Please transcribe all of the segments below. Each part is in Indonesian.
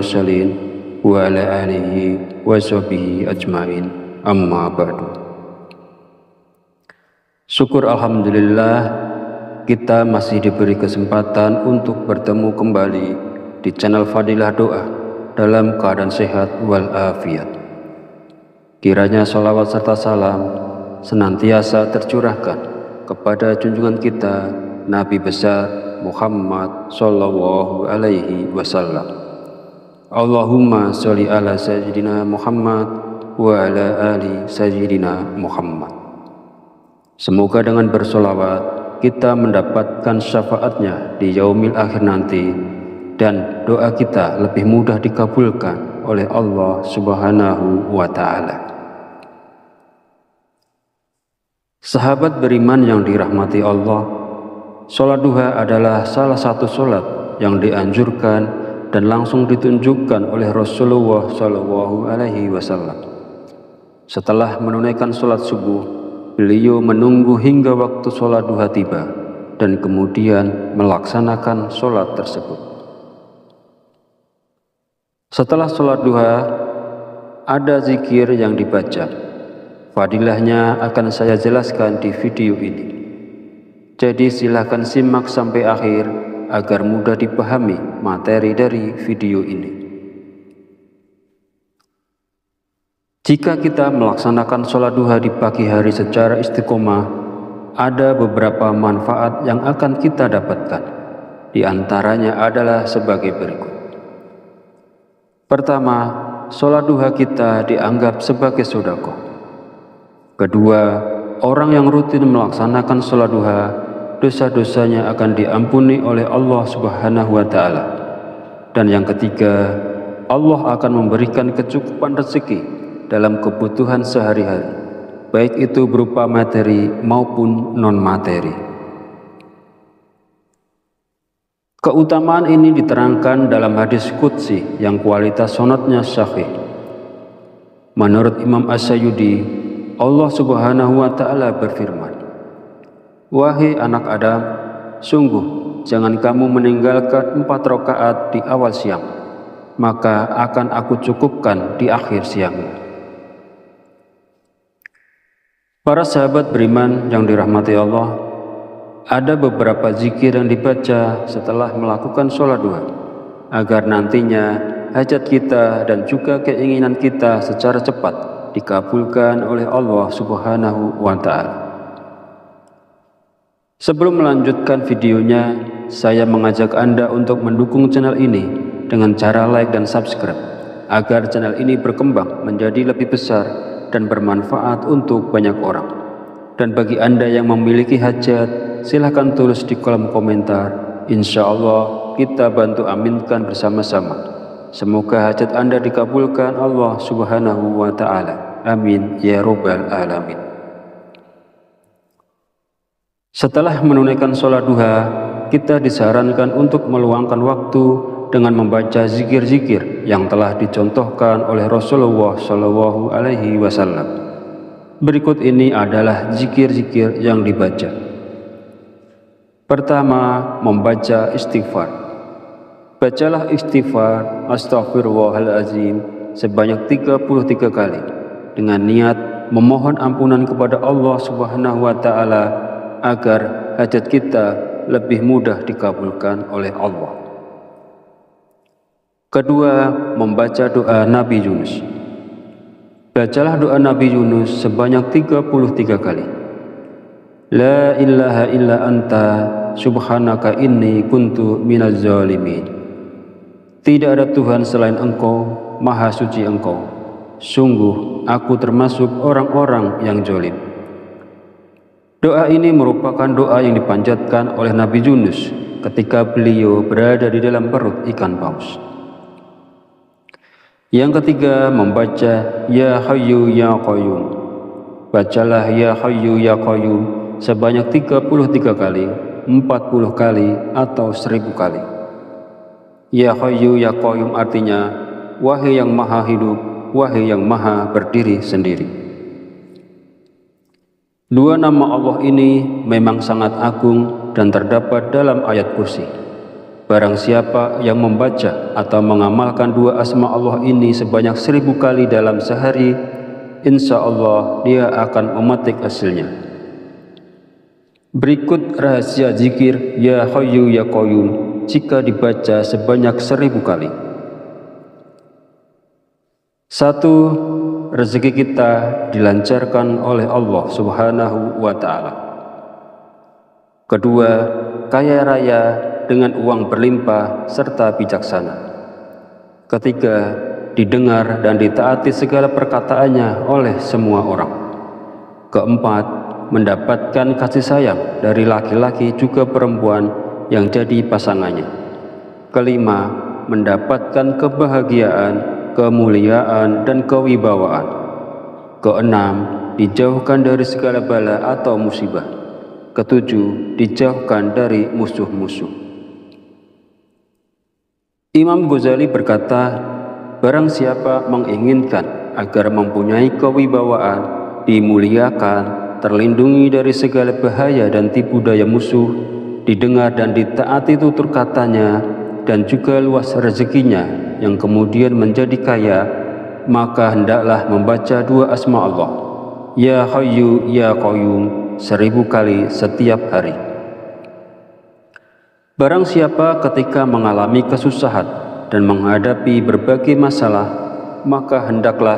mursalin wa ala alihi wa sahbihi ajmain, amma ba'du. Syukur alhamdulillah, kita masih diberi kesempatan untuk bertemu kembali di channel Fadilah Doa dalam keadaan sehat walafiat. Kiranya sholawat serta salam senantiasa tercurahkan kepada junjungan kita Nabi besar Muhammad sallallahu alaihi wasallam. Allahumma sholli ala sayyidina Muhammad wa ala ali sayyidina Muhammad. Semoga dengan bersolawat kita mendapatkan syafaatnya di yaumil akhir nanti, dan doa kita lebih mudah dikabulkan oleh Allah Subhanahu wa ta'ala. Sahabat beriman yang dirahmati Allah, sholat duha adalah salah satu sholat yang dianjurkan dan langsung ditunjukkan oleh Rasulullah Shallallahu Alaihi Wasallam. Setelah menunaikan sholat subuh, beliau menunggu hingga waktu sholat duha tiba dan kemudian melaksanakan sholat tersebut. Setelah sholat duha, ada zikir yang dibaca. Fadilahnya akan saya jelaskan di video ini. Jadi silahkan simak sampai akhir agar mudah dipahami materi dari video ini. Jika kita melaksanakan sholat duha di pagi hari secara istiqomah, ada beberapa manfaat yang akan kita dapatkan. Di antaranya adalah sebagai berikut. Pertama, sholat duha kita dianggap sebagai sedekah. Kedua, orang yang rutin melaksanakan sholat duha, dosa-dosanya akan diampuni oleh Allah Subhanahu wa ta'ala. Dan yang ketiga, Allah akan memberikan kecukupan rezeki dalam kebutuhan sehari-hari, baik itu berupa materi maupun non-materi. Keutamaan ini diterangkan dalam hadis qudsi yang kualitas sanadnya sahih. Menurut Imam As-Sayyidi, Allah Subhanahu wa ta'ala berfirman, "Wahai anak Adam, sungguh jangan kamu meninggalkan 4 rakaat di awal siang, maka akan aku cukupkan di akhir siangnya." Para sahabat beriman yang dirahmati Allah, ada beberapa zikir yang dibaca setelah melakukan sholat duha, agar nantinya hajat kita dan juga keinginan kita secara cepat dikabulkan oleh Allah Subhanahu wa ta'ala. Sebelum melanjutkan videonya, saya mengajak Anda untuk mendukung channel ini dengan cara like dan subscribe, agar channel ini berkembang menjadi lebih besar dan bermanfaat untuk banyak orang. Dan bagi Anda yang memiliki hajat, silahkan tulis di kolom komentar. Insya Allah kita bantu aminkan bersama-sama. Semoga hajat Anda dikabulkan Allah Subhanahu wa ta'ala. Amin ya rabbal alamin. Setelah menunaikan sholat duha, kita disarankan untuk meluangkan waktu dengan membaca zikir-zikir yang telah dicontohkan oleh Rasulullah Shallallahu Alaihi Wasallam. Berikut ini adalah zikir-zikir yang dibaca. Pertama, membaca istighfar. Bacalah istighfar astaghfirullahaladzim sebanyak 33 kali dengan niat memohon ampunan kepada Allah Subhanahu wa ta'ala agar hajat kita lebih mudah dikabulkan oleh Allah. Kedua, membaca doa Nabi Yunus. Bacalah doa Nabi Yunus sebanyak 33 kali. La ilaha illa anta subhanaka inni kuntu minaz zalimin. Tidak ada Tuhan selain Engkau, Maha Suci Engkau. Sungguh aku termasuk orang-orang yang zalim. Doa ini merupakan doa yang dipanjatkan oleh Nabi Yunus ketika beliau berada di dalam perut ikan paus. Yang ketiga, membaca Ya Hayyu Ya Qayyum. Bacalah Ya Hayyu Ya Qayyum sebanyak 33 kali, 40 kali, atau 1000 kali. Ya Hayyu Ya Qayyum artinya, wahai yang maha hidup, wahai yang maha berdiri sendiri. Dua nama Allah ini memang sangat agung dan terdapat dalam ayat kursi. Barang siapa yang membaca atau mengamalkan dua asma Allah ini sebanyak 1000 kali dalam sehari, insya Allah dia akan memetik hasilnya. Berikut rahasia zikir Ya Hayyu Ya Qayyum jika dibaca sebanyak 1000 kali. 1. Rezeki kita dilancarkan oleh Allah Subhanahu wa Ta'ala. Kedua, kaya raya dengan uang berlimpah serta bijaksana. Ketiga, didengar dan ditaati segala perkataannya oleh semua orang. Keempat, mendapatkan kasih sayang dari laki-laki juga perempuan yang jadi pasangannya. Kelima, mendapatkan kebahagiaan, kemuliaan, dan kewibawaan. Keenam, dijauhkan dari segala bala atau musibah. Ketujuh, dijauhkan dari musuh-musuh. Imam Ghazali berkata, barang siapa menginginkan agar mempunyai kewibawaan, dimuliakan, terlindungi dari segala bahaya dan tipu daya musuh, didengar dan ditaati tutur katanya, dan juga luas rezekinya yang kemudian menjadi kaya, maka hendaklah membaca dua asma Allah, Ya Hayyu Ya Qayyum, 1000 kali setiap hari. Barang siapa ketika mengalami kesusahan dan menghadapi berbagai masalah, maka hendaklah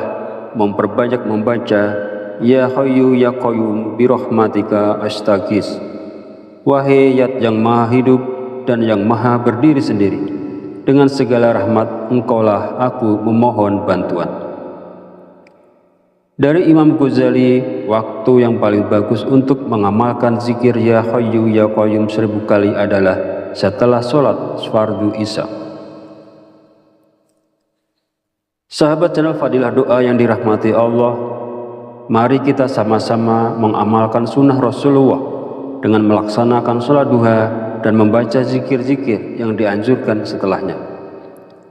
memperbanyak membaca Ya Hayyu Ya Qayyum birahmatika astaghis. Wahai Zat yang maha hidup dan yang maha berdiri sendiri, dengan segala rahmat engkaulah aku memohon bantuan. Dari Imam Ghazali, waktu yang paling bagus untuk mengamalkan zikir Ya Hayyu Ya Qayyum 1000 kali adalah setelah sholat fardu isya. Sahabat channel Fadilah Doa yang dirahmati Allah, mari kita sama-sama mengamalkan sunnah Rasulullah dengan melaksanakan sholat duha dan membaca zikir-zikir yang dianjurkan setelahnya.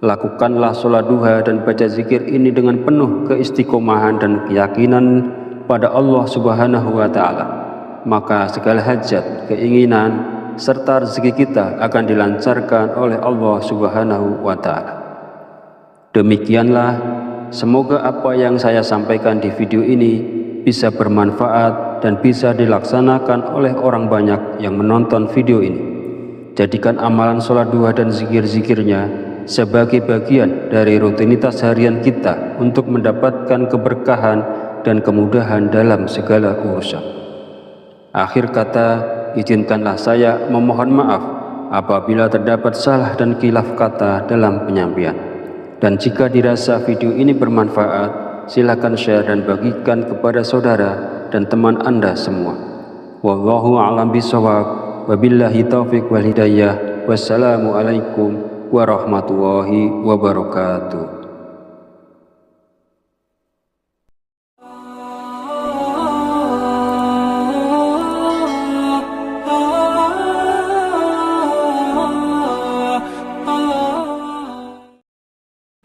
Lakukanlah sholat duha dan baca zikir ini dengan penuh keistiqomahan dan keyakinan pada Allah Subhanahu wa Ta'ala. Maka segala hajat, keinginan, serta rezeki kita akan dilancarkan oleh Allah Subhanahu wa Ta'ala. Demikianlah, semoga apa yang saya sampaikan di video ini bisa bermanfaat dan bisa dilaksanakan oleh orang banyak yang menonton video ini. Jadikan amalan sholat duha dan zikir-zikirnya sebagai bagian dari rutinitas harian kita untuk mendapatkan keberkahan dan kemudahan dalam segala urusan. Akhir kata, izinkanlah saya memohon maaf apabila terdapat salah dan khilaf kata dalam penyampaian. Dan jika dirasa video ini bermanfaat, silakan share dan bagikan kepada saudara dan teman Anda semua. Wallahu a'lam bishawab. Wabillahi taufiq wal hidayah. Wassalamualaikum warahmatullahi wabarakatuh.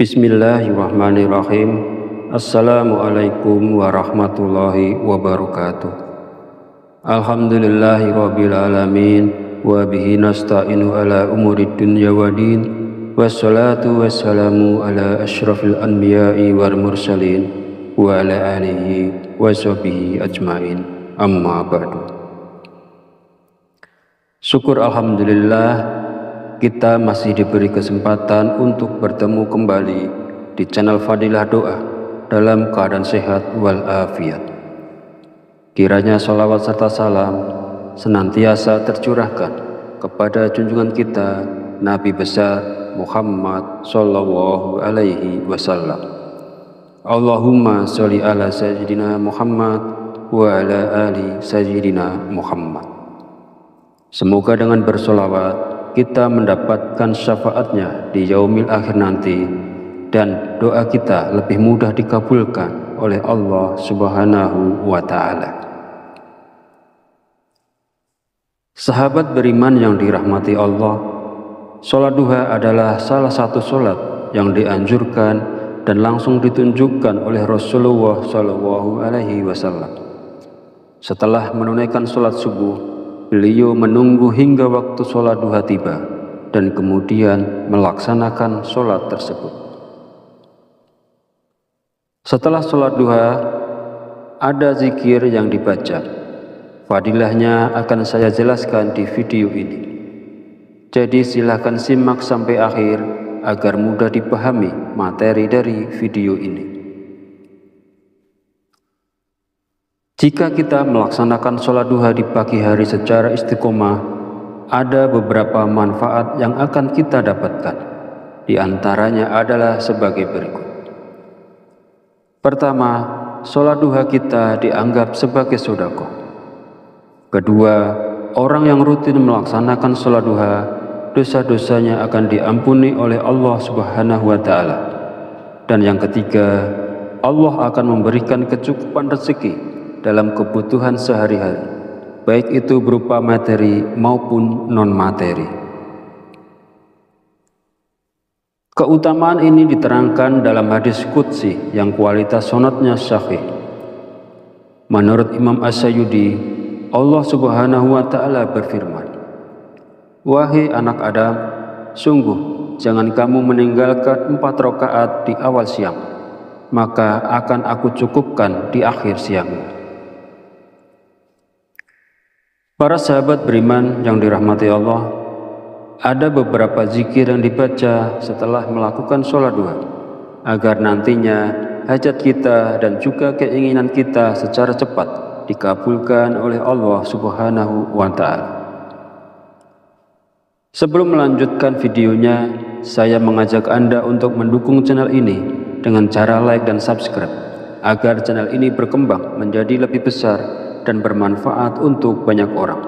Bismillahirrahmanirrahim. Assalamualaikum warahmatullahi wabarakatuh. Alhamdulillahi rabbil alamin. Wa bihi nasta'inu ala umurid dunya waddin. Wassalatu wassalamu ala asyrafil anbiya'i wal mursalin wa ala alihi wa sahbihi ajmain. Amma ba'du. Syukur alhamdulillah, kita masih diberi kesempatan untuk bertemu kembali di channel Fadilah Doa dalam keadaan sehat walafiat. Kiranya sholawat serta salam senantiasa tercurahkan kepada junjungan kita Nabi besar Muhammad sallallahu alaihi wasallam. Allahumma sholli ala sayyidina Muhammad wa ala ali sayyidina Muhammad. Semoga dengan bersolawat kita mendapatkan syafaatnya di yaumil akhir nanti, dan doa kita lebih mudah dikabulkan oleh Allah Subhanahu wa Ta'ala. Sahabat beriman yang dirahmati Allah, sholat duha adalah salah satu sholat yang dianjurkan dan langsung ditunjukkan oleh Rasulullah Shallallahu Alaihi Wasallam. Setelah menunaikan sholat subuh, beliau menunggu hingga waktu sholat duha tiba, dan kemudian melaksanakan sholat tersebut. Setelah sholat duha, ada zikir yang dibaca. Fadilahnya akan saya jelaskan di video ini. Jadi silahkan simak sampai akhir agar mudah dipahami materi dari video ini. Jika kita melaksanakan sholat duha di pagi hari secara istiqomah, ada beberapa manfaat yang akan kita dapatkan. Di antaranya adalah sebagai berikut. Pertama, sholat duha kita dianggap sebagai sedekah. Kedua, orang yang rutin melaksanakan sholat duha, dosa-dosanya akan diampuni oleh Allah Subhanahu wa Ta'ala. Dan yang ketiga, Allah akan memberikan kecukupan rezeki dalam kebutuhan sehari-hari, baik itu berupa materi maupun non-materi. Keutamaan ini diterangkan dalam hadis qudsi yang kualitas sanadnya sahih. Menurut Imam As-Sayyidi, Allah Subhanahu wa Ta'ala berfirman, "Wahai anak Adam, sungguh jangan kamu meninggalkan 4 rakaat di awal siang, maka akan aku cukupkan di akhir siangmu." Para sahabat beriman yang dirahmati Allah, ada beberapa zikir yang dibaca setelah melakukan sholat duha, agar nantinya hajat kita dan juga keinginan kita secara cepat dikabulkan oleh Allah Subhanahu wa Ta'ala. Sebelum melanjutkan videonya, saya mengajak Anda untuk mendukung channel ini dengan cara like dan subscribe, agar channel ini berkembang menjadi lebih besar dan bermanfaat untuk banyak orang.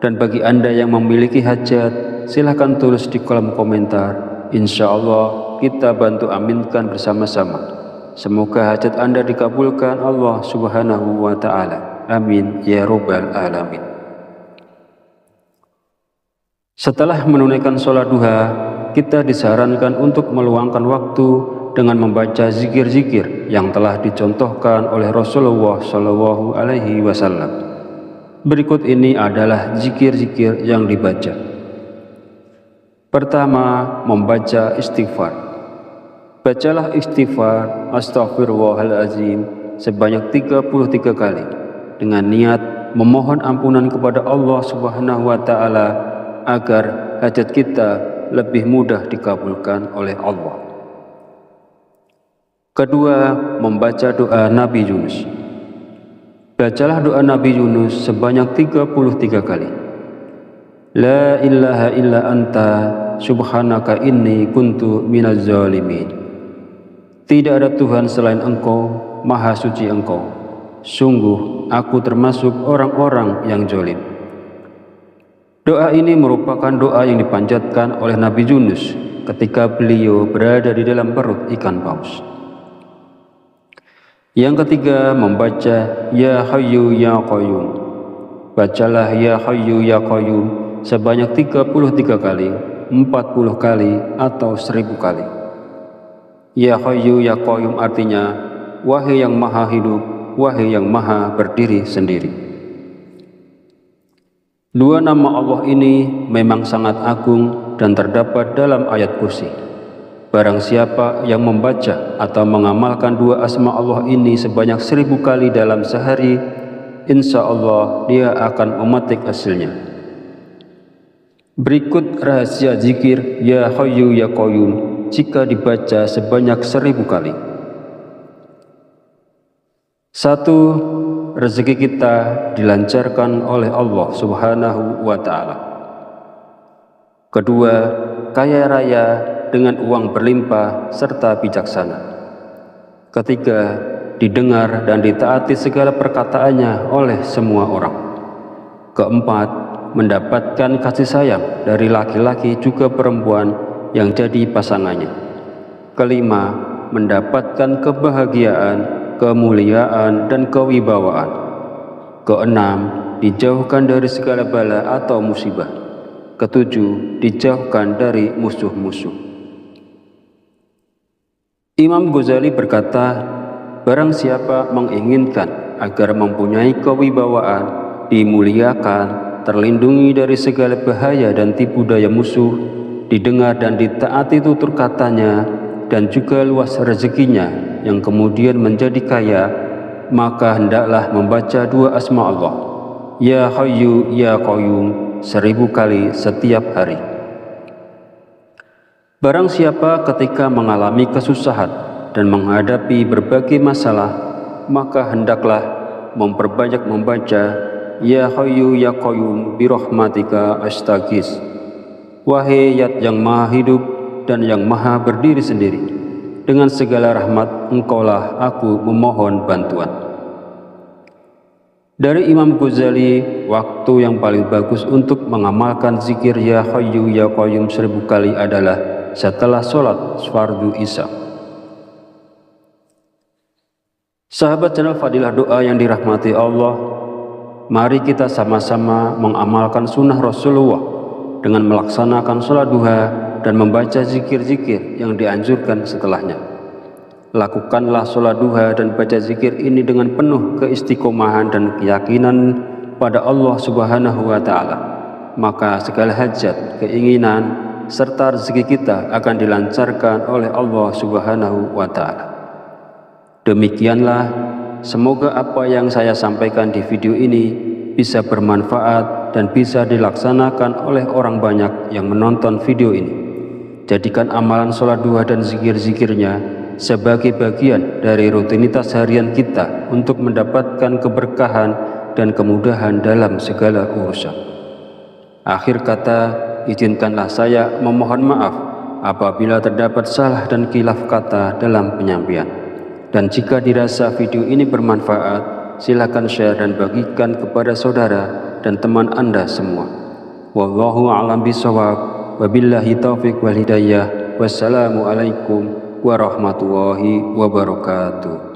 Dan bagi Anda yang memiliki hajat, silahkan tulis di kolom komentar. Insya Allah kita bantu aminkan bersama-sama. Semoga hajat Anda dikabulkan Allah Subhanahu wa Ta'ala. Amin ya Rabbal Alamin. Setelah menunaikan sholat duha, kita disarankan untuk meluangkan waktu dengan membaca zikir-zikir yang telah dicontohkan oleh Rasulullah Shallallahu Alaihi Wasallam. Berikut ini adalah zikir-zikir yang dibaca. Pertama, membaca istighfar. Bacalah istighfar Astaghfirullahaladzim sebanyak 33 kali dengan niat memohon ampunan kepada Allah Subhanahu wa Ta'ala agar hajat kita lebih mudah dikabulkan oleh Allah. Kedua, membaca doa Nabi Yunus. Bacalah doa Nabi Yunus sebanyak 33 kali. La ilaha illa anta subhanaka inni kuntu minaz zalimin. Tidak ada Tuhan selain Engkau, maha suci Engkau. Sungguh aku termasuk orang-orang yang zalim. Doa ini merupakan doa yang dipanjatkan oleh Nabi Yunus ketika beliau berada di dalam perut ikan paus. Yang ketiga, membaca Ya Hayyu Ya Qayyum. Bacalah Ya Hayyu Ya Qayyum sebanyak 33 kali, 40 kali, atau 1000 kali. Ya Hayyu Ya Qayyum artinya, wahai yang maha hidup, wahai yang maha berdiri sendiri. Dua nama Allah ini memang sangat agung dan terdapat dalam ayat kursi. Barang siapa yang membaca atau mengamalkan dua asma Allah ini sebanyak 1000 kali dalam sehari, insya Allah dia akan memetik hasilnya. Berikut rahasia zikir Ya Hayyu Ya Qayyum jika dibaca sebanyak 1000 kali. 1. Rezeki kita dilancarkan oleh Allah Subhanahu wa Ta'ala. Kedua, kaya raya dengan uang berlimpah serta bijaksana. Ketiga, didengar dan ditaati segala perkataannya oleh semua orang. Keempat, mendapatkan kasih sayang dari laki-laki juga perempuan yang jadi pasangannya. Kelima, mendapatkan kebahagiaan, kemuliaan, dan kewibawaan. Keenam, dijauhkan dari segala bala atau musibah. Ketujuh, dijauhkan dari musuh-musuh. Imam Ghazali berkata, barang siapa menginginkan agar mempunyai kewibawaan, dimuliakan, terlindungi dari segala bahaya dan tipu daya musuh, didengar dan ditaati tutur katanya, dan juga luas rezekinya yang kemudian menjadi kaya, maka hendaklah membaca dua asma Allah, Ya Hayyu Ya Qayyum, 1000 kali setiap hari. Barang siapa ketika mengalami kesusahan dan menghadapi berbagai masalah, maka hendaklah memperbanyak membaca Ya Hayyu Ya Qayyum birahmatika astaghis. Wahai Zat yang maha hidup dan yang maha berdiri sendiri, dengan segala rahmat engkaulah aku memohon bantuan. Dari Imam Ghazali, waktu yang paling bagus untuk mengamalkan zikir Ya Hayyu Ya Qayyum 1000 kali adalah setelah sholat fardu isya. Sahabat channel Fadilah Doa yang dirahmati Allah, mari kita sama-sama mengamalkan sunnah Rasulullah dengan melaksanakan sholat duha dan membaca zikir-zikir yang dianjurkan setelahnya. Lakukanlah sholat duha dan baca zikir ini dengan penuh keistiqomahan dan keyakinan pada Allah Subhanahu wa Ta'ala. Maka segala hajat, keinginan, serta rezeki kita akan dilancarkan oleh Allah Subhanahu wa Ta'ala. Demikianlah, semoga apa yang saya sampaikan di video ini bisa bermanfaat dan bisa dilaksanakan oleh orang banyak yang menonton video ini. Jadikan amalan sholat duha dan zikir-zikirnya sebagai bagian dari rutinitas harian kita untuk mendapatkan keberkahan dan kemudahan dalam segala urusan. Akhir kata, izinkanlah saya memohon maaf apabila terdapat salah dan khilaf kata dalam penyampaian. Dan jika dirasa video ini bermanfaat, silakan share dan bagikan kepada saudara dan teman Anda semua. Wallahu a'lam bishawab. Wabillahi taufiq wal hidayah. Wassalamualaikum warahmatullahi wabarakatuh.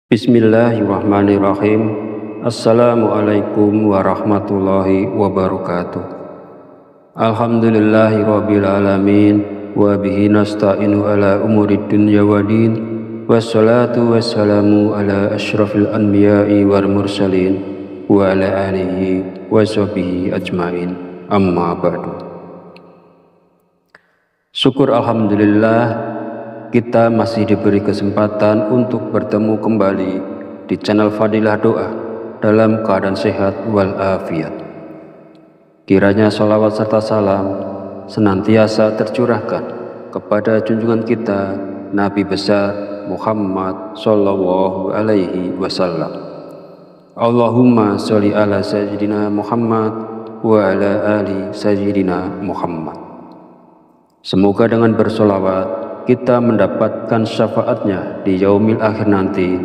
Bismillahirrahmanirrahim. Assalamualaikum warahmatullahi wabarakatuh. Alhamdulillahi rabbil alamin, wa bihi nasta'inu ala umurid dunya waddin, wassalatu wassalamu ala asyrafil anbiya'i wal mursalin wa ala alihi wa sahbihi ajmain, amma ba'du. Syukur alhamdulillah, kita masih diberi kesempatan untuk bertemu kembali di channel Fadilah Doa dalam keadaan sehat walafiat. Kiranya sholawat serta salam senantiasa tercurahkan kepada junjungan kita Nabi besar Muhammad Sallallahu Alaihi Wasallam. Allahumma sholli ala sayyidina Muhammad wa ala ali sayyidina Muhammad. Semoga dengan bersolawat kita mendapatkan syafaatnya di yaumil akhir nanti,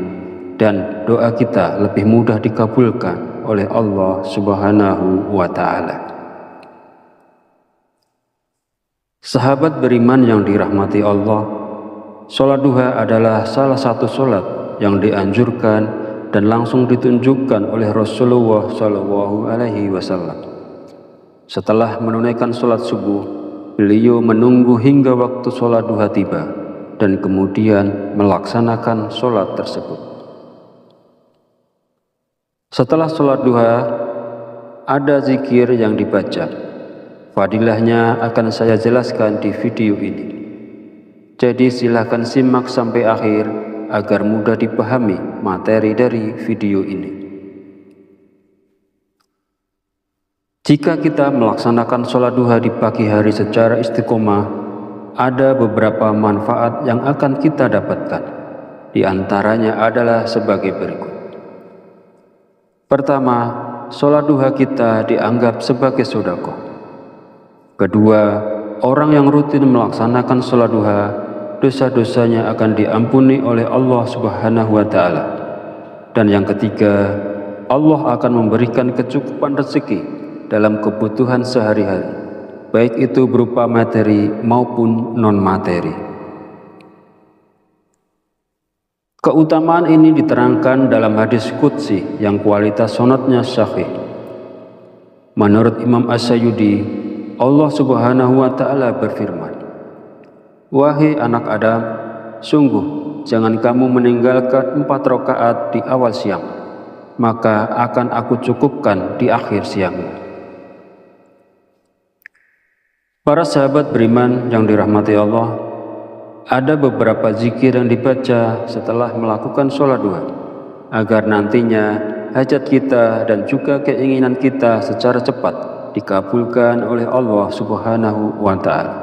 dan doa kita lebih mudah dikabulkan oleh Allah Subhanahu wa Ta'ala. Sahabat beriman yang dirahmati Allah, sholat duha adalah salah satu sholat yang dianjurkan dan langsung ditunjukkan oleh Rasulullah Shallallahu Alaihi Wasallam. Setelah menunaikan sholat subuh, beliau menunggu hingga waktu sholat duha tiba dan kemudian melaksanakan sholat tersebut. Setelah sholat duha, ada zikir yang dibaca. Fadilahnya akan saya jelaskan di video ini. Jadi silakan simak sampai akhir agar mudah dipahami materi dari video ini. Jika kita melaksanakan sholat duha di pagi hari secara istiqomah, ada beberapa manfaat yang akan kita dapatkan. Di antaranya adalah sebagai berikut. Pertama, sholat duha kita dianggap sebagai sedekah. Kedua, orang yang rutin melaksanakan sholat duha, dosa-dosanya akan diampuni oleh Allah Subhanahu wa Ta'ala. Dan yang ketiga, Allah akan memberikan kecukupan rezeki dalam kebutuhan sehari-hari, baik itu berupa materi maupun non-materi. Keutamaan ini diterangkan dalam hadis qudsi yang kualitas sanadnya sahih. Menurut Imam As-Sayyidi, Allah Subhanahu wa Ta'ala berfirman, Wahai anak Adam, sungguh jangan kamu meninggalkan 4 rakaat di awal siang, maka akan aku cukupkan di akhir siangmu. Para sahabat beriman yang dirahmati Allah, ada beberapa zikir yang dibaca setelah melakukan sholat duha, agar nantinya hajat kita dan juga keinginan kita secara cepat dikabulkan oleh Allah Subhanahu wa Ta'ala.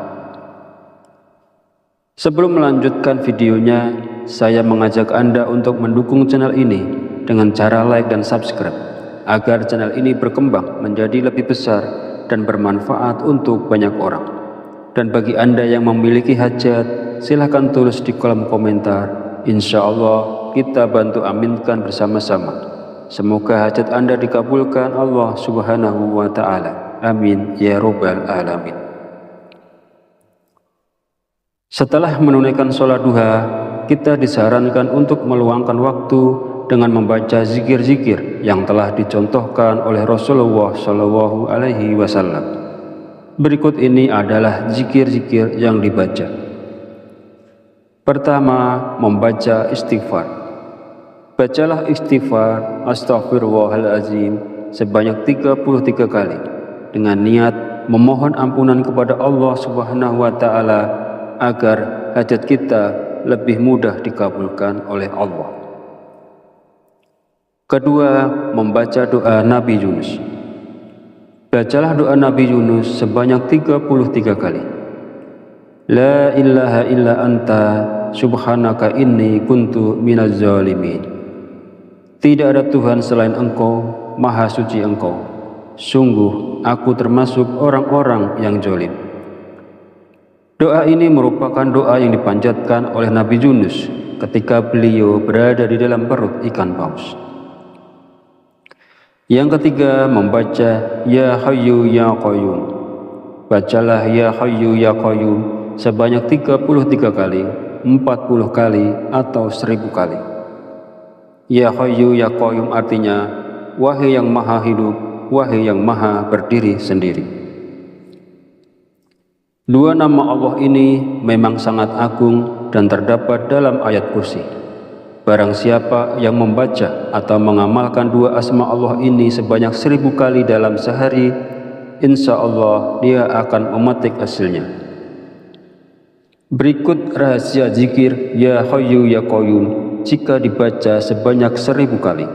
Sebelum melanjutkan videonya, saya mengajak Anda untuk mendukung channel ini dengan cara like dan subscribe, agar channel ini berkembang menjadi lebih besar dan bermanfaat untuk banyak orang. Dan bagi Anda yang memiliki hajat, silahkan tulis di kolom komentar. Insya Allah kita bantu aminkan bersama-sama. Semoga hajat Anda dikabulkan Allah Subhanahu wa Ta'ala. Amin ya Rabbal Alamin. Setelah menunaikan sholat duha, kita disarankan untuk meluangkan waktu dengan membaca zikir-zikir yang telah dicontohkan oleh Rasulullah Shallallahu Alaihi Wasallam. Berikut ini adalah zikir-zikir yang dibaca. Pertama, membaca istighfar. Bacalah istighfar Astaghfirullahaladzim sebanyak 33 kali dengan niat memohon ampunan kepada Allah Subhanahu wa Ta'ala agar hajat kita lebih mudah dikabulkan oleh Allah. Kedua, membaca doa Nabi Yunus. Bacalah doa Nabi Yunus sebanyak 33 kali. La ilaha illa anta subhanaka inni kuntu minaz zalimin. Tidak ada Tuhan selain Engkau, Maha Suci Engkau. Sungguh aku termasuk orang-orang yang zalim. Doa ini merupakan doa yang dipanjatkan oleh Nabi Yunus ketika beliau berada di dalam perut ikan paus. Yang ketiga, membaca Ya Hayyu Ya Qayyum. Bacalah Ya Hayyu Ya Qayyum sebanyak 33 kali, 40 kali, atau 1000 kali. Ya Hayyu Ya Qayyum artinya, wahai yang maha hidup, wahai yang maha berdiri sendiri. Dua nama Allah ini memang sangat agung dan terdapat dalam ayat kursi. Barang siapa yang membaca atau mengamalkan dua asma Allah ini sebanyak 1000 kali dalam sehari, insya Allah dia akan memetik hasilnya. Berikut rahasia zikir Ya Hayyu Ya Qayyum jika dibaca sebanyak 1000 kali.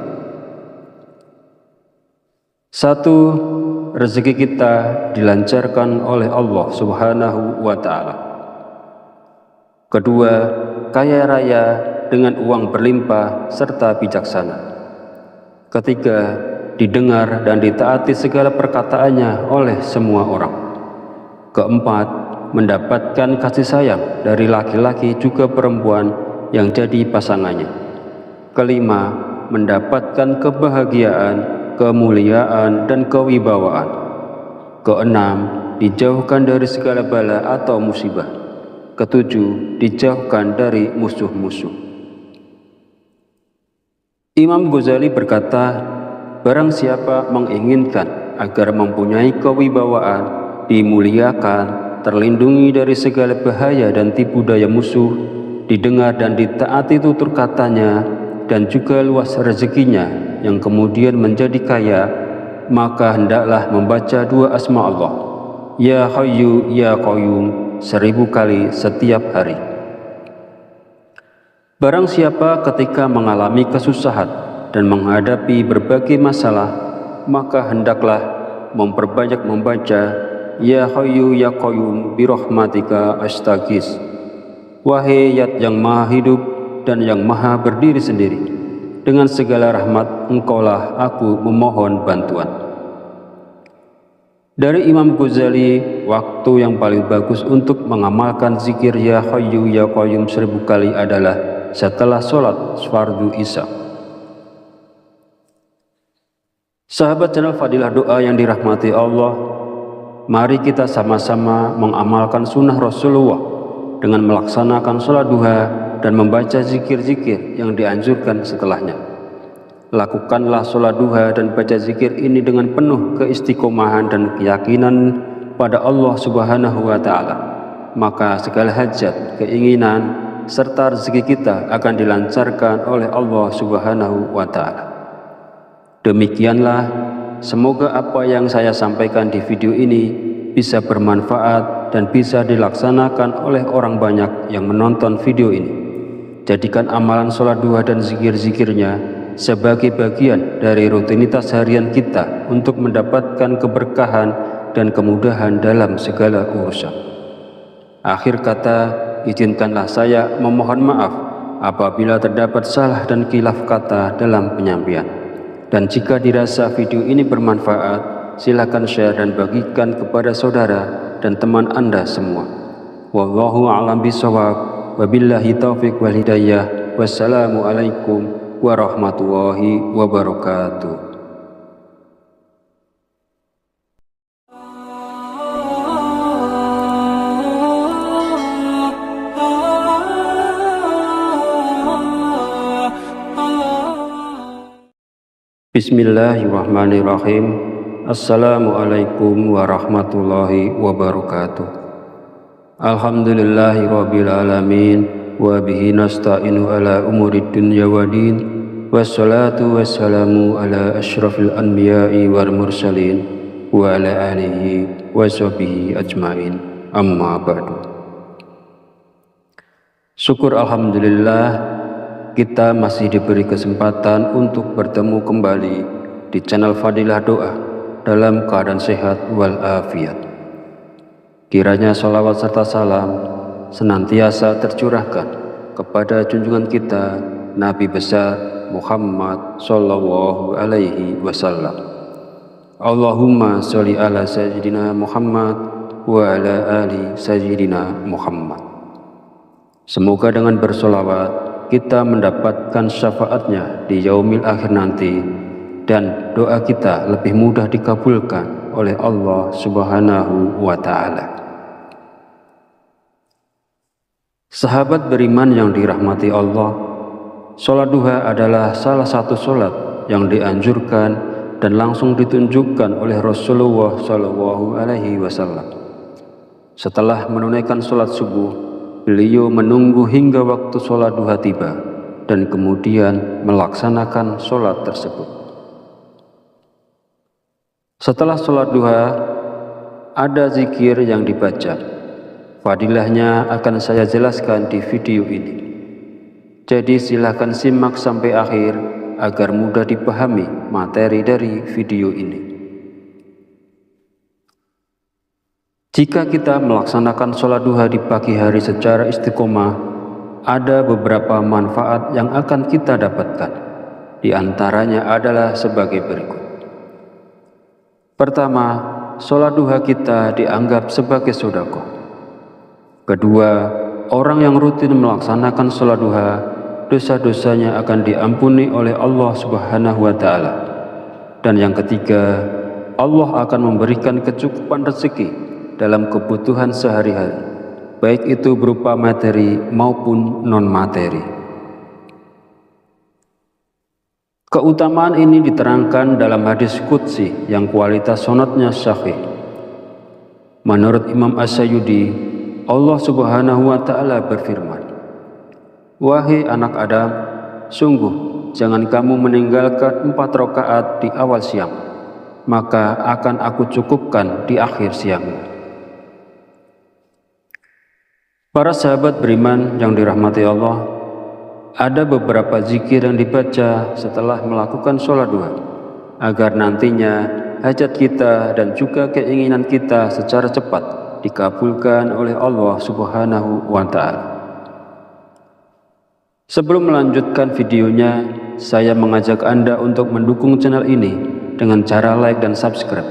1. Rezeki kita dilancarkan oleh Allah Subhanahu wa Ta'ala. Kedua, kaya raya dengan uang berlimpah serta bijaksana. Ketiga, didengar dan ditaati segala perkataannya oleh semua orang. Keempat, mendapatkan kasih sayang dari laki-laki juga perempuan yang jadi pasangannya. Kelima, mendapatkan kebahagiaan, kemuliaan, dan kewibawaan. Keenam, dijauhkan dari segala bala atau musibah. Ketujuh, dijauhkan dari musuh-musuh. Imam Ghazali berkata, barang siapa menginginkan agar mempunyai kewibawaan, dimuliakan, terlindungi dari segala bahaya dan tipu daya musuh, didengar dan ditaati tutur katanya, dan juga luas rezekinya yang kemudian menjadi kaya, maka hendaklah membaca dua asma Allah, Ya Hayyu Ya Qayyum, 1000 kali setiap hari. Barang siapa ketika mengalami kesusahan dan menghadapi berbagai masalah, maka hendaklah memperbanyak membaca Ya Hayyu Ya Qayyum birahmatika astaghis. Wahai Zat yang maha hidup dan yang maha berdiri sendiri, dengan segala rahmat engkaulah aku memohon bantuan. Dari Imam Ghazali, waktu yang paling bagus untuk mengamalkan zikir Ya Hayyu Ya Qayyum 1000 kali adalah setelah sholat fardu isya. Sahabat channel Fadilah Doa yang dirahmati Allah, mari kita sama-sama mengamalkan sunnah Rasulullah dengan melaksanakan sholat duha dan membaca zikir-zikir yang dianjurkan setelahnya. Lakukanlah sholat duha dan baca zikir ini dengan penuh keistiqomahan dan keyakinan pada Allah Subhanahu wa Ta'ala. maka segala hajat, keinginan, serta rezeki kita akan dilancarkan oleh Allah Subhanahu wa Ta'ala. Demikianlah, semoga apa yang saya sampaikan di video ini bisa bermanfaat dan bisa dilaksanakan oleh orang banyak yang menonton video ini. Jadikan amalan sholat duha dan zikir-zikirnya sebagai bagian dari rutinitas harian kita untuk mendapatkan keberkahan dan kemudahan dalam segala urusan. Akhir kata, izinkanlah saya memohon maaf apabila terdapat salah dan khilaf kata dalam penyampaian. Dan jika dirasa video ini bermanfaat, silakan share dan bagikan kepada saudara dan teman Anda semua. Wallahu a'lam bishawab, wabillahi taufiq wal hidayah. Wassalamualaikum warahmatullahi wabarakatuh. Bismillahirrahmanirrahim. Assalamualaikum warahmatullahi wabarakatuh. Alhamdulillahirabbil alamin wa bihi nasta'inu ala umurid dunya waddin. Wassalatu wassalamu ala asyrafil anbiya'i wal mursalin wa ala alihi wa sahbihi ajmain. Amma ba'du. Syukur alhamdulillah, kita masih diberi kesempatan untuk bertemu kembali di channel Fadilah Doa dalam keadaan sehat walafiat. Kiranya sholawat serta salam senantiasa tercurahkan kepada junjungan kita Nabi besar Muhammad Sallallahu Alaihi Wasallam. Allahumma sholli ala Sayyidina Muhammad wa ala ali Sayyidina Muhammad. Semoga dengan bersolawat kita mendapatkan syafaatnya di yaumil akhir nanti, dan doa kita lebih mudah dikabulkan oleh Allah Subhanahu wa Ta'ala. Sahabat beriman yang dirahmati Allah, sholat duha adalah salah satu sholat yang dianjurkan dan langsung ditunjukkan oleh Rasulullah Shallallahu Alaihi Wasallam. Setelah menunaikan sholat subuh, beliau menunggu hingga waktu sholat duha tiba dan kemudian melaksanakan sholat tersebut. Setelah sholat duha, ada zikir yang dibaca. Fadilahnya akan saya jelaskan di video ini. Jadi silakan simak sampai akhir agar mudah dipahami materi dari video ini. Jika kita melaksanakan sholat duha di pagi hari secara istiqomah, ada beberapa manfaat yang akan kita dapatkan. Di antaranya adalah sebagai berikut. Pertama, sholat duha kita dianggap sebagai sedekah. Kedua, orang yang rutin melaksanakan sholat duha, dosa-dosanya akan diampuni oleh Allah Subhanahu wa Ta'ala. Dan yang ketiga, Allah akan memberikan kecukupan rezeki dalam kebutuhan sehari-hari, baik itu berupa materi maupun non-materi. Keutamaan ini diterangkan dalam hadis qudsi yang kualitas sanadnya sahih. Menurut Imam As-Sayyidi, Allah Subhanahu wa Ta'ala berfirman, "Wahai anak Adam, sungguh jangan kamu meninggalkan 4 rakaat di awal siang, maka akan aku cukupkan di akhir siang." Para sahabat beriman yang dirahmati Allah, ada beberapa zikir yang dibaca setelah melakukan sholat duha, agar nantinya hajat kita dan juga keinginan kita secara cepat dikabulkan oleh Allah Subhanahu wa Ta'ala. Sebelum melanjutkan videonya, saya mengajak Anda untuk mendukung channel ini dengan cara like dan subscribe,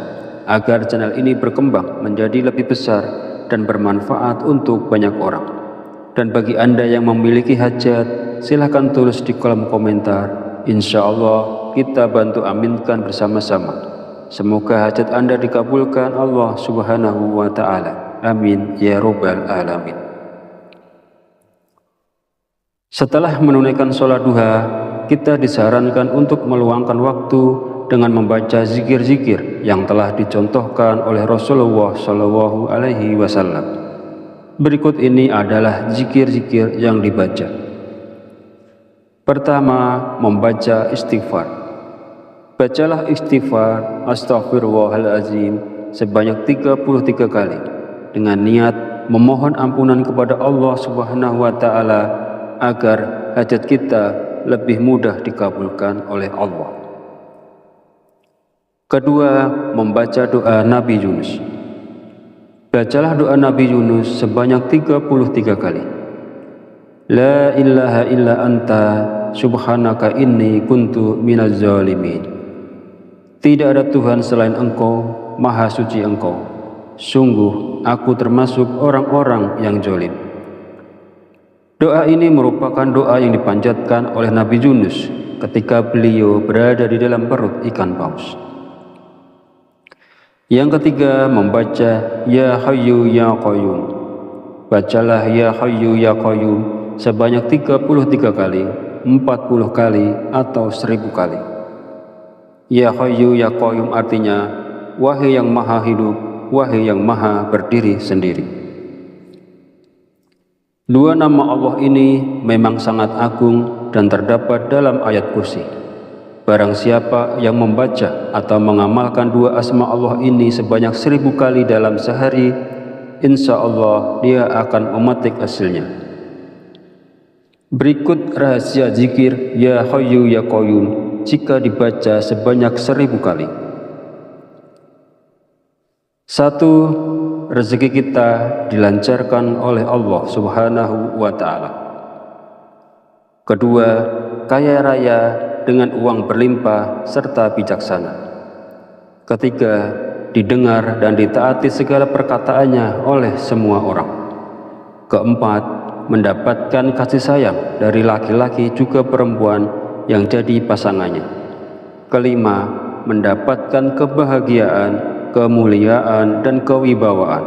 agar channel ini berkembang menjadi lebih besar dan bermanfaat untuk banyak orang. Dan bagi Anda yang memiliki hajat, silahkan tulis di kolom komentar. Insya Allah kita bantu aminkan bersama-sama. Semoga hajat Anda dikabulkan Allah Subhanahu wa Ta'ala. Amin ya Rabbal Alamin. Setelah menunaikan sholat duha, kita disarankan untuk meluangkan waktu dengan membaca zikir-zikir yang telah dicontohkan oleh Rasulullah Shallallahu Alaihi Wasallam. Berikut ini adalah zikir-zikir yang dibaca. Pertama, membaca istighfar. Bacalah istighfar Astaghfirullahaladzim sebanyak 33 kali dengan niat memohon ampunan kepada Allah Subhanahu wa Ta'ala agar hajat kita lebih mudah dikabulkan oleh Allah. Kedua, membaca doa Nabi Yunus. Bacalah doa Nabi Yunus sebanyak 33 kali. La ilaha illa anta subhanaka inni kuntu minaz zalimin. Tidak ada Tuhan selain Engkau, maha suci Engkau. Sungguh aku termasuk orang-orang yang zalim. Doa ini merupakan doa yang dipanjatkan oleh Nabi Yunus ketika beliau berada di dalam perut ikan paus. Yang ketiga, membaca Ya Hayyu Ya Qayyum. Bacalah Ya Hayyu Ya Qayyum sebanyak 33 kali, 40 kali, atau 1000 kali. Ya Hayyu Ya Qayyum artinya, wahai yang maha hidup, wahai yang maha berdiri sendiri. Dua nama Allah ini memang sangat agung dan terdapat dalam ayat kursi. Barang siapa yang membaca atau mengamalkan dua asma Allah ini sebanyak 1000 kali dalam sehari, insya Allah dia akan memetik hasilnya. Berikut rahasia zikir Ya Hayyu Ya Qayyum jika dibaca sebanyak 1000 kali. 1. Rezeki kita dilancarkan oleh Allah Subhanahu wa Ta'ala. Kedua, kaya raya dengan uang berlimpah serta bijaksana. Ketiga, didengar dan ditaati segala perkataannya oleh semua orang. Keempat, mendapatkan kasih sayang dari laki-laki juga perempuan yang jadi pasangannya. Kelima, mendapatkan kebahagiaan, kemuliaan, dan kewibawaan.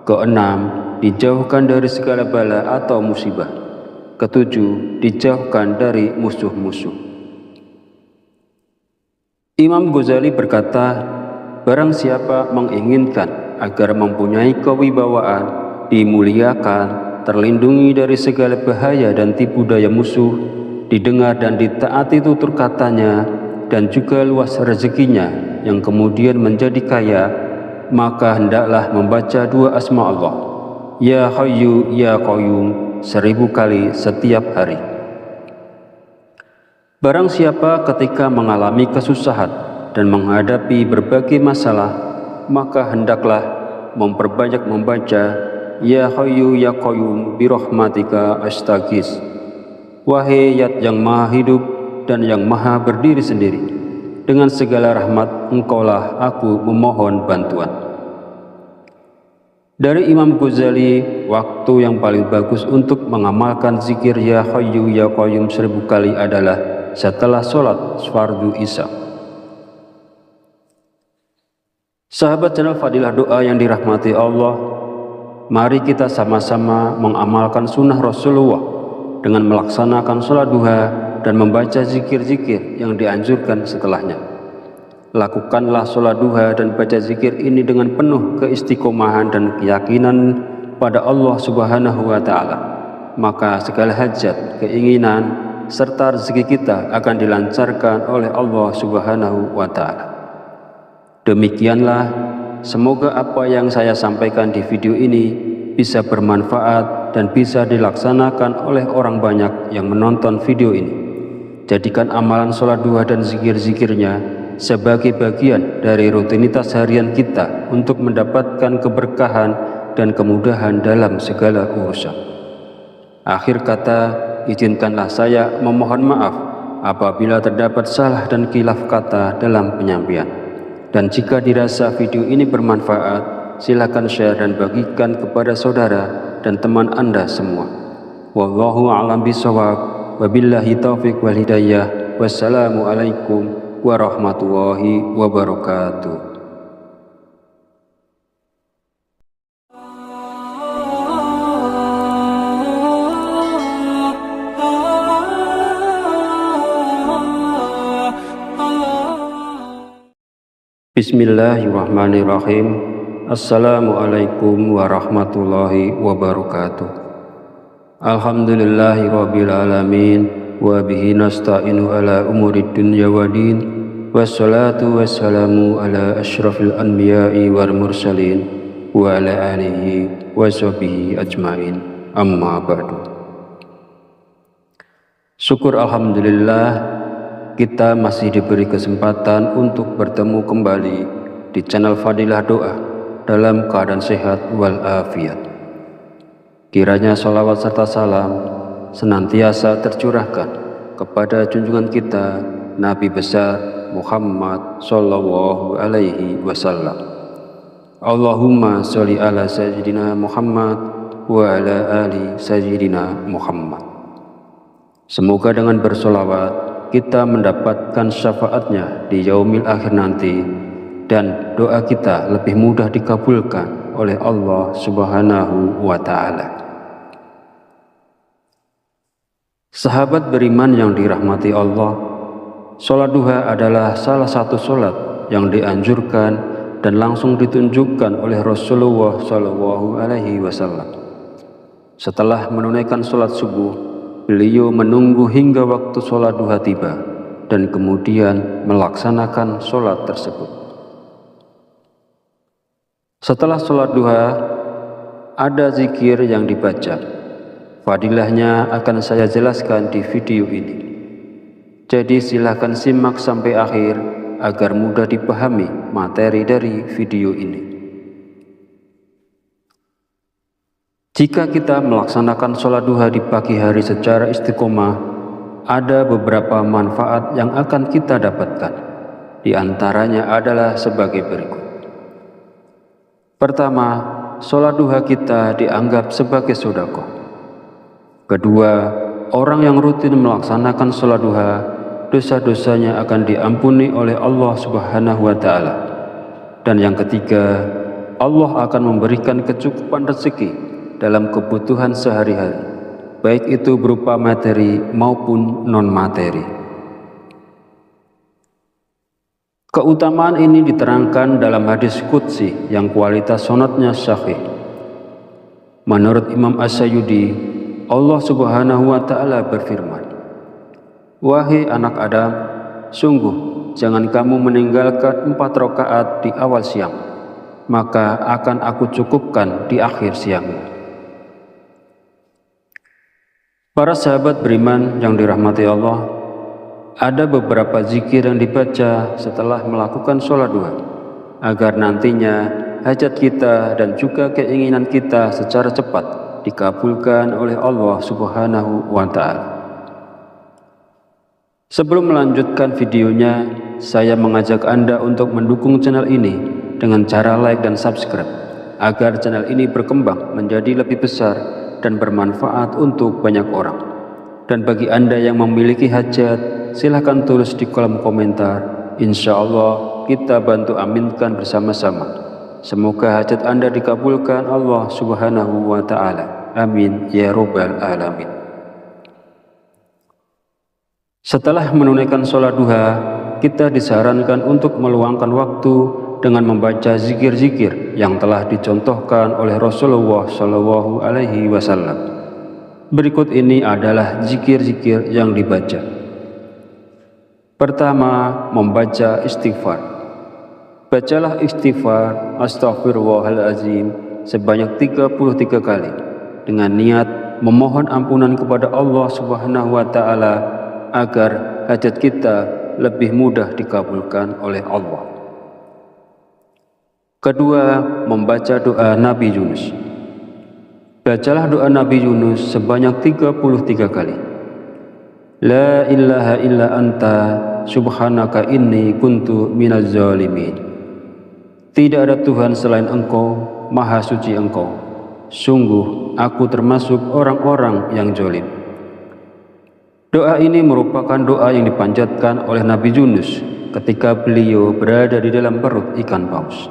Keenam, dijauhkan dari segala bala atau musibah. Ketujuh, dijauhkan dari musuh-musuh. Imam Ghazali berkata, barang siapa menginginkan agar mempunyai kewibawaan, dimuliakan, terlindungi dari segala bahaya dan tipu daya musuh, didengar dan ditaati tutur katanya, dan juga luas rezekinya yang kemudian menjadi kaya, maka hendaklah membaca dua asma Allah, Ya Hayyu Ya Qayyum, 1000 kali setiap hari. Barang siapa ketika mengalami kesusahan dan menghadapi berbagai masalah, maka hendaklah memperbanyak membaca Ya Hayyu Ya Qayyum birahmatika astaghis. Wahai Zat yang maha hidup dan yang maha berdiri sendiri, dengan segala rahmat engkaulah aku memohon bantuan. Dari Imam Ghazali, waktu yang paling bagus untuk mengamalkan zikir Ya Hayyu Ya Qayyum 1000 kali adalah setelah sholat fardu isya. Sahabat channel Fadilah Doa yang dirahmati Allah, mari kita sama-sama mengamalkan sunnah Rasulullah dengan melaksanakan sholat duha dan membaca zikir-zikir yang dianjurkan setelahnya. Lakukanlah sholat duha dan baca zikir ini dengan penuh keistiqomahan dan keyakinan pada Allah Subhanahu wa Ta'ala. Maka segala hajat, keinginan, serta rezeki kita akan dilancarkan oleh Allah Subhanahu wa Ta'ala. Demikianlah, semoga apa yang saya sampaikan di video ini bisa bermanfaat dan bisa dilaksanakan oleh orang banyak yang menonton video ini. Jadikan amalan sholat duha dan zikir-zikirnya sebagai bagian dari rutinitas harian kita untuk mendapatkan keberkahan dan kemudahan dalam segala urusan. Akhir kata, izinkanlah saya memohon maaf apabila terdapat salah dan khilaf kata dalam penyampaian. Dan jika dirasa video ini bermanfaat, silakan share dan bagikan kepada saudara dan teman Anda semua. Wallahu a'lam bishawab. Wabillahi taufiq wal hidayah. Wassalamualaikum warahmatullahi wabarakatuh. Bismillahirrahmanirrahim. Assalamualaikum warahmatullahi wabarakatuh. Alhamdulillahi rabbil alamin, wa bihi nasta'inu ala umurid dunya waddin, wassalatu wassalamu ala asyrafil anbiya'i wal mursalin wa ala alihi wa sahbihi ajmain, amma ba'du. Syukur alhamdulillah, kita masih diberi kesempatan untuk bertemu kembali di channel Fadilah Doa dalam keadaan sehat wal afiat. Kiranya sholawat serta salam senantiasa tercurahkan kepada junjungan kita Nabi besar Muhammad sallallahu alaihi wasallam. Allahumma sholli ala sayyidina Muhammad wa ala ali sayyidina Muhammad. Semoga dengan bersolawat kita mendapatkan syafaatnya di yaumil akhir nanti, dan doa kita lebih mudah dikabulkan oleh Allah Subhanahu wa Ta'ala. Sahabat beriman yang dirahmati Allah, sholat duha adalah salah satu sholat yang dianjurkan dan langsung ditunjukkan oleh Rasulullah Shallallahu Alaihi Wasallam. Setelah menunaikan sholat subuh, beliau menunggu hingga waktu sholat duha tiba dan kemudian melaksanakan sholat tersebut. Setelah sholat duha, ada zikir yang dibaca. Fadilahnya akan saya jelaskan di video ini. Jadi silahkan simak sampai akhir agar mudah dipahami materi dari video ini. Jika kita melaksanakan sholat duha di pagi hari secara istiqomah, ada beberapa manfaat yang akan kita dapatkan. Di antaranya adalah sebagai berikut. Pertama, sholat duha kita dianggap sebagai sedekah. Kedua, orang yang rutin melaksanakan sholat duha, dosa-dosanya akan diampuni oleh Allah Subhanahu wa Ta'ala. Dan yang ketiga, Allah akan memberikan kecukupan rezeki dalam kebutuhan sehari-hari, baik itu berupa materi maupun non-materi. Keutamaan ini diterangkan dalam hadis qudsi yang kualitas sanadnya sahih. Menurut Imam As-Sayyidi, Allah Subhanahu wa Ta'ala berfirman, "Wahai anak Adam, sungguh jangan kamu meninggalkan 4 rakaat di awal siang, maka akan aku cukupkan di akhir siangmu." Para sahabat beriman yang dirahmati Allah, ada beberapa zikir yang dibaca setelah melakukan sholat duha, agar nantinya hajat kita dan juga keinginan kita secara cepat dikabulkan oleh Allah Subhanahu wa Ta'ala. Sebelum melanjutkan videonya, saya mengajak Anda untuk mendukung channel ini dengan cara like dan subscribe, agar channel ini berkembang menjadi lebih besar dan bermanfaat untuk banyak orang. Dan bagi Anda yang memiliki hajat, silahkan tulis di kolom komentar. Insya Allah kita bantu aminkan bersama-sama. Semoga hajat Anda dikabulkan Allah Subhanahu wa Ta'ala. Amin ya Rabbal Alamin. Setelah menunaikan sholat duha, kita disarankan untuk meluangkan waktu dengan membaca zikir-zikir yang telah dicontohkan oleh Rasulullah Shallallahu Alaihi Wasallam. Berikut ini adalah zikir-zikir yang dibaca. Pertama, membaca istighfar. Bacalah istighfar Astaghfirullahaladzim sebanyak 33 kali dengan niat memohon ampunan kepada Allah Subhanahu wa Ta'ala agar hajat kita lebih mudah dikabulkan oleh Allah. Kedua, membaca doa Nabi Yunus. Bacalah doa Nabi Yunus sebanyak 33 kali. La ilaha illa anta subhanaka inni kuntu minaz zalimin. Tidak ada Tuhan selain Engkau, Maha Suci Engkau. Sungguh aku termasuk orang-orang yang zalim. Doa ini merupakan doa yang dipanjatkan oleh Nabi Yunus ketika beliau berada di dalam perut ikan paus.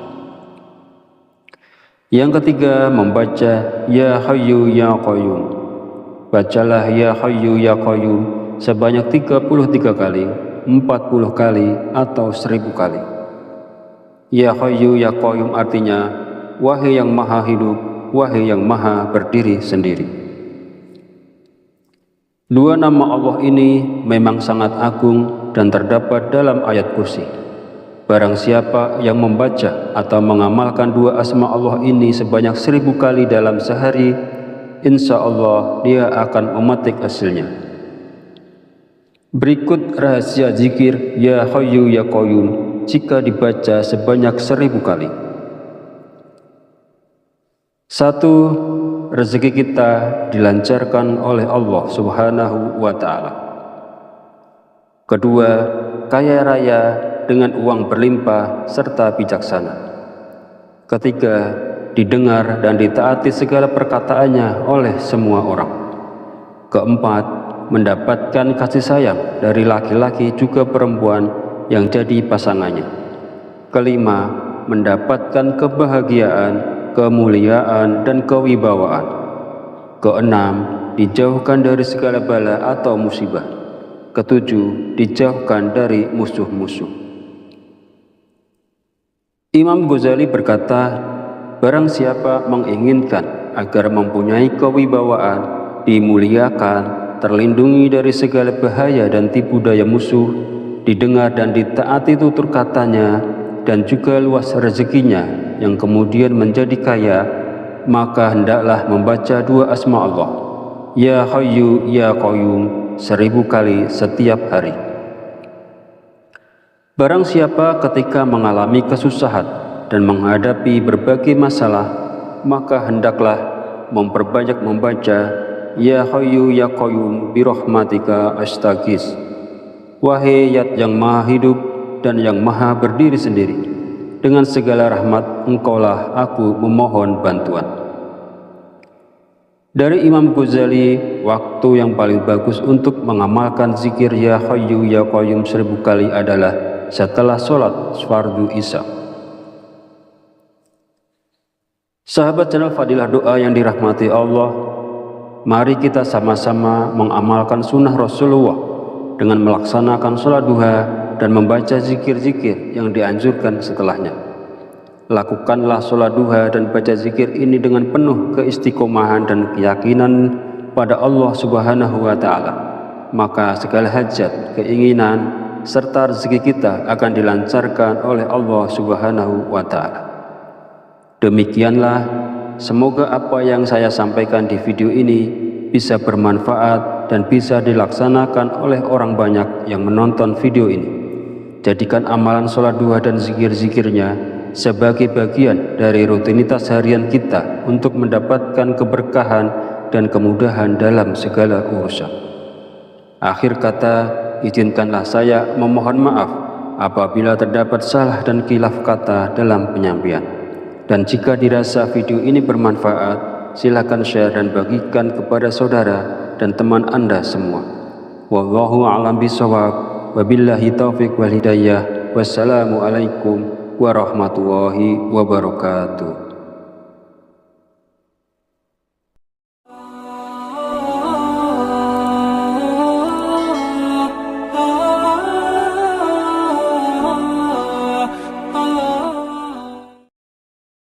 Yang ketiga, membaca Ya Hayyu Ya Qayyum. Bacalah Ya Hayyu Ya Qayyum sebanyak 33 kali, 40 kali, atau 1000 kali. Ya Hayyu Ya Qayyum artinya, wahai yang maha hidup, wahai yang maha berdiri sendiri. Dua nama Allah ini memang sangat agung dan terdapat dalam ayat kursi. Barang siapa yang membaca atau mengamalkan dua asma Allah ini sebanyak 1000 kali dalam sehari, insya Allah dia akan memetik hasilnya. Berikut rahasia zikir Ya Hayyu Ya Qayyum jika dibaca sebanyak 1000 kali. 1. Rezeki kita dilancarkan oleh Allah Subhanahu wa Ta'ala. Kedua, kaya raya dengan uang berlimpah serta bijaksana. Ketiga, didengar dan ditaati segala perkataannya oleh semua orang. Keempat, mendapatkan kasih sayang dari laki-laki juga perempuan yang jadi pasangannya. Kelima, mendapatkan kebahagiaan, kemuliaan, dan kewibawaan. Keenam, dijauhkan dari segala bala atau musibah. Ketujuh, dijauhkan dari musuh-musuh. Imam Ghazali berkata, barang siapa menginginkan agar mempunyai kewibawaan, dimuliakan, terlindungi dari segala bahaya dan tipu daya musuh, didengar dan ditaati tutur katanya, dan juga luas rezekinya yang kemudian menjadi kaya, maka hendaklah membaca dua asma Allah, Ya Hayyu Ya Qayyum, 1000 kali setiap hari. Barang siapa ketika mengalami kesusahan dan menghadapi berbagai masalah, maka hendaklah memperbanyak membaca Ya Hayyu Ya Qayyum birahmatika astaghis. Wahai Zat yang maha hidup dan yang maha berdiri sendiri, dengan segala rahmat engkaulah aku memohon bantuan. Dari Imam Ghazali, waktu yang paling bagus untuk mengamalkan zikir Ya Hayyu Ya Qayyum 1000 kali adalah setelah sholat fardu isya. Sahabat channel Fadilah Doa yang dirahmati Allah, mari kita sama-sama mengamalkan sunnah Rasulullah dengan melaksanakan sholat duha dan membaca zikir-zikir yang dianjurkan setelahnya. Lakukanlah sholat duha dan baca zikir ini dengan penuh keistiqomahan dan keyakinan pada Allah Subhanahu wa Ta'ala. Maka segala hajat, keinginan, serta rezeki kita akan dilancarkan oleh Allah Subhanahu wa Ta'ala. Demikianlah, semoga apa yang saya sampaikan di video ini bisa bermanfaat dan bisa dilaksanakan oleh orang banyak yang menonton video ini. Jadikan amalan sholat duha dan zikir-zikirnya sebagai bagian dari rutinitas harian kita untuk mendapatkan keberkahan dan kemudahan dalam segala urusan. Akhir kata, izinkanlah saya memohon maaf apabila terdapat salah dan khilaf kata dalam penyampaian. Dan jika dirasa video ini bermanfaat, silakan share dan bagikan kepada saudara dan teman Anda semua. Wallahu a'lam bishawab, wabillahi taufiq wal hidayah. Wassalamualaikum warahmatullahi wabarakatuh.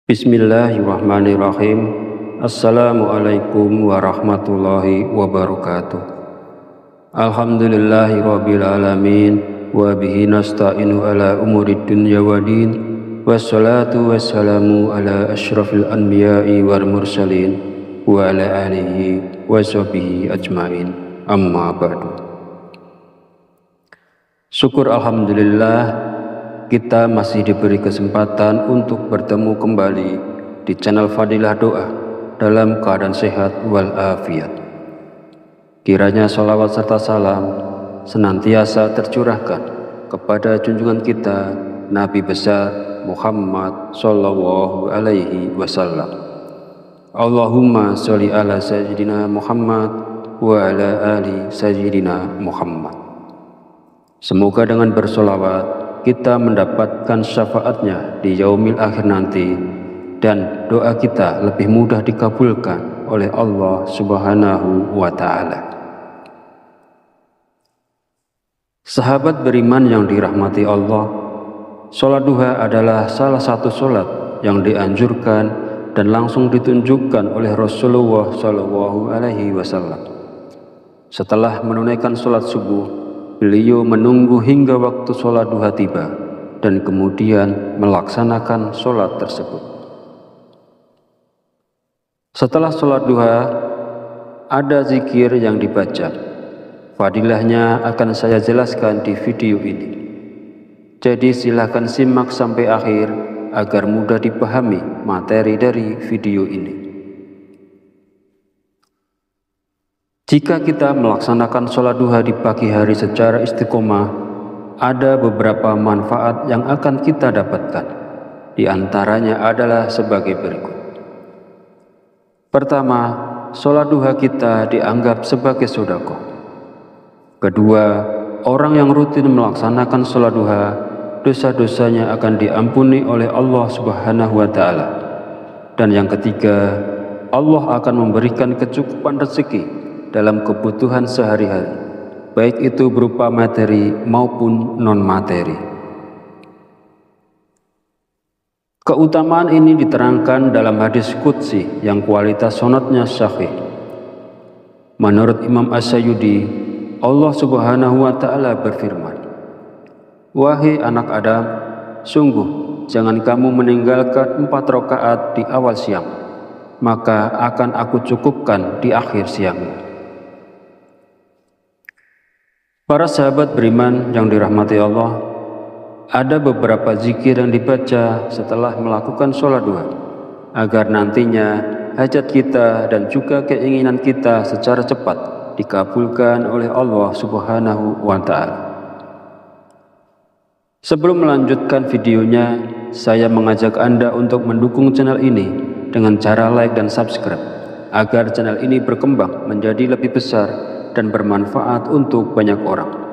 Bismillahirrahmanirrahim. Assalamualaikum warahmatullahi wabarakatuh. Alhamdulillahi rabbil alamin, wa bihi nasta'inu ala umurid dunya waddin, wassalatu wassalamu ala asyrafil anbiya'i wal mursalin wa ala alihi wa sahbihi ajmain, amma ba'du. Syukur alhamdulillah, kita masih diberi kesempatan untuk bertemu kembali di channel Fadilah Doa dalam keadaan sehat walafiat. Kiranya sholawat serta salam senantiasa tercurahkan kepada junjungan kita Nabi besar Muhammad sallallahu alaihi wasallam. Allahumma sholli ala sayyidina Muhammad wa ala ali sayyidina Muhammad. Semoga dengan bersolawat kita mendapatkan syafaatnya di yaumil akhir nanti, dan doa kita lebih mudah dikabulkan oleh Allah Subhanahu wa Ta'ala. Sahabat beriman yang dirahmati Allah, sholat duha adalah salah satu sholat yang dianjurkan dan langsung ditunjukkan oleh Rasulullah SAW. Setelah menunaikan sholat subuh, beliau menunggu hingga waktu sholat duha tiba dan kemudian melaksanakan sholat tersebut. Setelah sholat duha, ada zikir yang dibaca. Fadilahnya akan saya jelaskan di video ini. Jadi silakan simak sampai akhir agar mudah dipahami materi dari video ini. Jika kita melaksanakan sholat duha di pagi hari secara istiqomah, ada beberapa manfaat yang akan kita dapatkan. Di antaranya adalah sebagai berikut. Pertama, sholat duha kita dianggap sebagai sedekah. Kedua, orang yang rutin melaksanakan sholat duha, dosa-dosanya akan diampuni oleh Allah Subhanahu wa Ta'ala. Dan yang ketiga, Allah akan memberikan kecukupan rezeki dalam kebutuhan sehari-hari, baik itu berupa materi maupun non-materi. Keutamaan ini diterangkan dalam hadis qudsi yang kualitas sanadnya sahih. Menurut Imam As-Sayyidi, Allah Subhanahu wa Ta'ala berfirman, "Wahai anak Adam, sungguh jangan kamu meninggalkan 4 rakaat di awal siang, maka akan aku cukupkan di akhir siang." Para sahabat beriman yang dirahmati Allah, ada beberapa zikir yang dibaca setelah melakukan sholat duha, agar nantinya hajat kita dan juga keinginan kita secara cepat dikabulkan oleh Allah Subhanahu wa Ta'ala. Sebelum melanjutkan videonya, saya mengajak Anda untuk mendukung channel ini dengan cara like dan subscribe, agar channel ini berkembang menjadi lebih besar dan bermanfaat untuk banyak orang.